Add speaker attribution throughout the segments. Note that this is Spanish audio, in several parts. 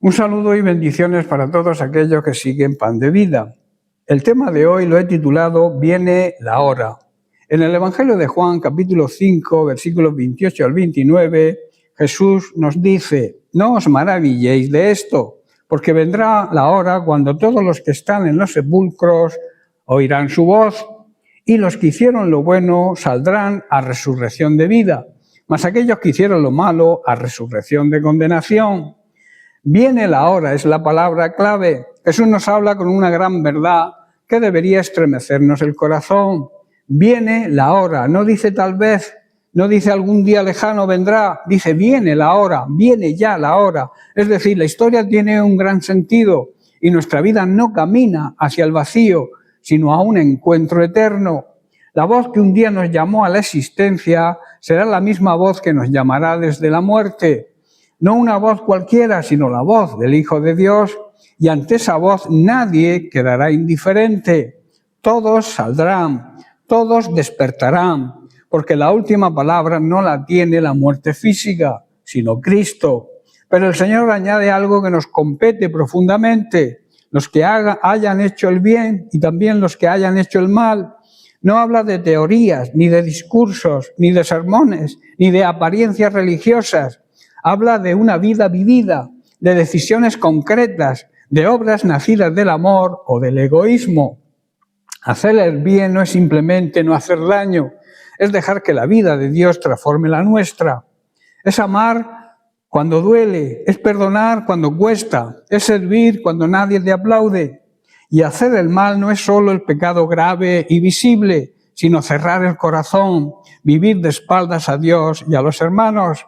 Speaker 1: Un saludo y bendiciones para todos aquellos que siguen Pan de Vida. El tema de hoy lo he titulado Viene la hora. En el Evangelio de Juan, capítulo 5, versículos 28 al 29, Jesús nos dice: no os maravilléis de esto, porque vendrá la hora cuando todos los que están en los sepulcros oirán su voz, y los que hicieron lo bueno saldrán a resurrección de vida, mas aquellos que hicieron lo malo a resurrección de condenación. Viene la hora, es la palabra clave. Jesús nos habla con una gran verdad que debería estremecernos el corazón. Viene la hora, no dice tal vez, no dice algún día lejano vendrá, dice viene la hora, viene ya la hora. Es decir, la historia tiene un gran sentido y nuestra vida no camina hacia el vacío, sino a un encuentro eterno. La voz que un día nos llamó a la existencia será la misma voz que nos llamará desde la muerte. No una voz cualquiera, sino la voz del Hijo de Dios, y ante esa voz nadie quedará indiferente. Todos saldrán, todos despertarán, porque la última palabra no la tiene la muerte física, sino Cristo. Pero el Señor añade algo que nos compete profundamente: los que hayan hecho el bien y también los que hayan hecho el mal. No habla de teorías, ni de discursos, ni de sermones, ni de apariencias religiosas. Habla de una vida vivida, de decisiones concretas, de obras nacidas del amor o del egoísmo. Hacer el bien no es simplemente no hacer daño, es dejar que la vida de Dios transforme la nuestra. Es amar cuando duele, es perdonar cuando cuesta, es servir cuando nadie te aplaude. Y hacer el mal no es solo el pecado grave y visible, sino cerrar el corazón, vivir de espaldas a Dios y a los hermanos.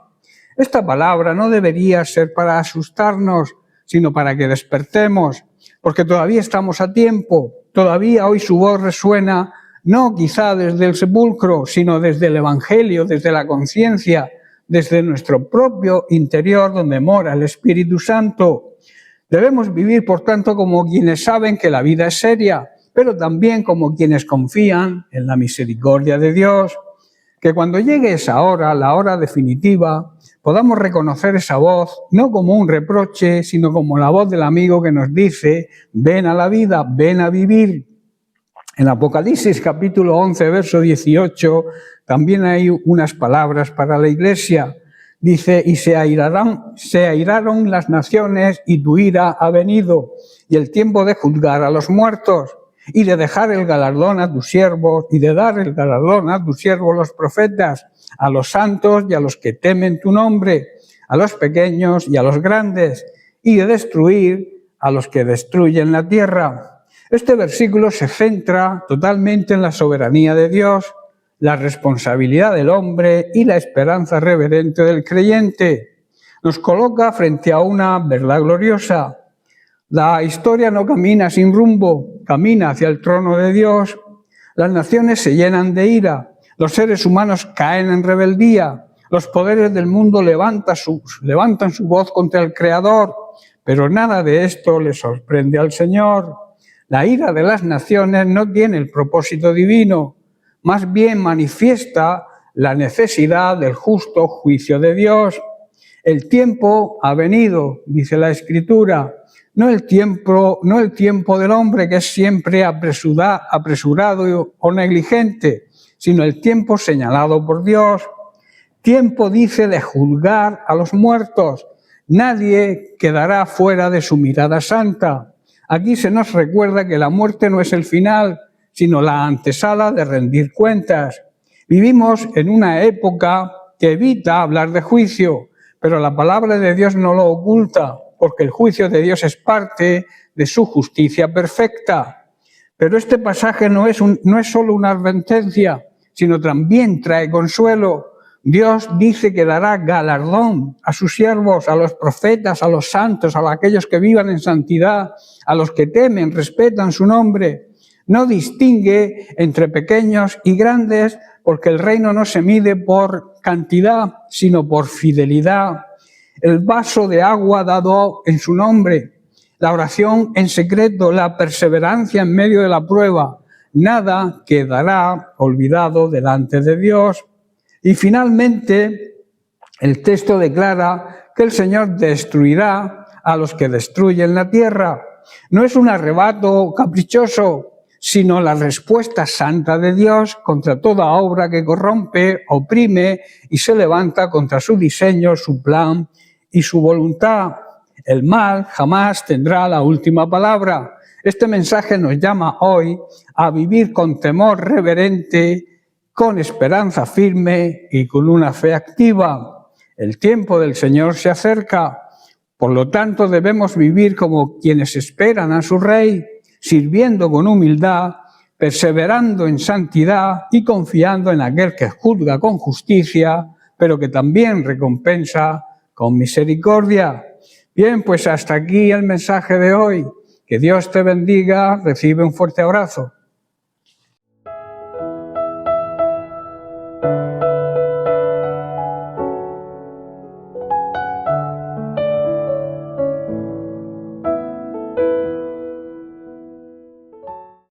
Speaker 1: Esta palabra no debería ser para asustarnos, sino para que despertemos, porque todavía estamos a tiempo, todavía hoy su voz resuena, no quizá desde el sepulcro, sino desde el Evangelio, desde la conciencia, desde nuestro propio interior donde mora el Espíritu Santo. Debemos vivir, por tanto, como quienes saben que la vida es seria, pero también como quienes confían en la misericordia de Dios. Que cuando llegue esa hora, la hora definitiva, podamos reconocer esa voz no como un reproche, sino como la voz del amigo que nos dice: ven a la vida, ven a vivir. En Apocalipsis capítulo 11, verso 18, también hay unas palabras para la Iglesia. Dice: y se airaron las naciones y tu ira ha venido, y el tiempo de juzgar a los muertos, y de dejar el galardón a tus siervos, y de dar el galardón a tus siervos los profetas, a los santos y a los que temen tu nombre, a los pequeños y a los grandes, y de destruir a los que destruyen la tierra. Este versículo se centra totalmente en la soberanía de Dios, la responsabilidad del hombre y la esperanza reverente del creyente. Nos coloca frente a una verdad gloriosa. La historia no camina sin rumbo, camina hacia el trono de Dios. Las naciones se llenan de ira, los seres humanos caen en rebeldía, los poderes del mundo levantan su voz contra el Creador, pero nada de esto le sorprende al Señor. La ira de las naciones no tiene el propósito divino, más bien manifiesta la necesidad del justo juicio de Dios. El tiempo ha venido, dice la Escritura, no el tiempo del hombre que es siempre apresurado o negligente, sino el tiempo señalado por Dios. Tiempo, dice, de juzgar a los muertos. Nadie quedará fuera de su mirada santa. Aquí se nos recuerda que la muerte no es el final, sino la antesala de rendir cuentas. Vivimos en una época que evita hablar de juicio, pero la palabra de Dios no lo oculta, porque el juicio de Dios es parte de su justicia perfecta. Pero este pasaje no es solo una advertencia, sino también trae consuelo. Dios dice que dará galardón a sus siervos, a los profetas, a los santos, a aquellos que vivan en santidad, a los que temen, respetan su nombre. No distingue entre pequeños y grandes, porque el reino no se mide por cantidad, sino por fidelidad. El vaso de agua dado en su nombre, la oración en secreto, la perseverancia en medio de la prueba, nada quedará olvidado delante de Dios. Y finalmente, el texto declara que el Señor destruirá a los que destruyen la tierra. No es un arrebato caprichoso, sino la respuesta santa de Dios contra toda obra que corrompe, oprime y se levanta contra su diseño, su plan y su voluntad. El mal jamás tendrá la última palabra. Este mensaje nos llama hoy a vivir con temor reverente, con esperanza firme y con una fe activa. El tiempo del Señor se acerca. Por lo tanto, debemos vivir como quienes esperan a su Rey, sirviendo con humildad, perseverando en santidad y confiando en aquel que juzga con justicia, pero que también recompensa con misericordia. Bien, pues hasta aquí el mensaje de hoy. Que Dios te bendiga. Recibe un fuerte abrazo.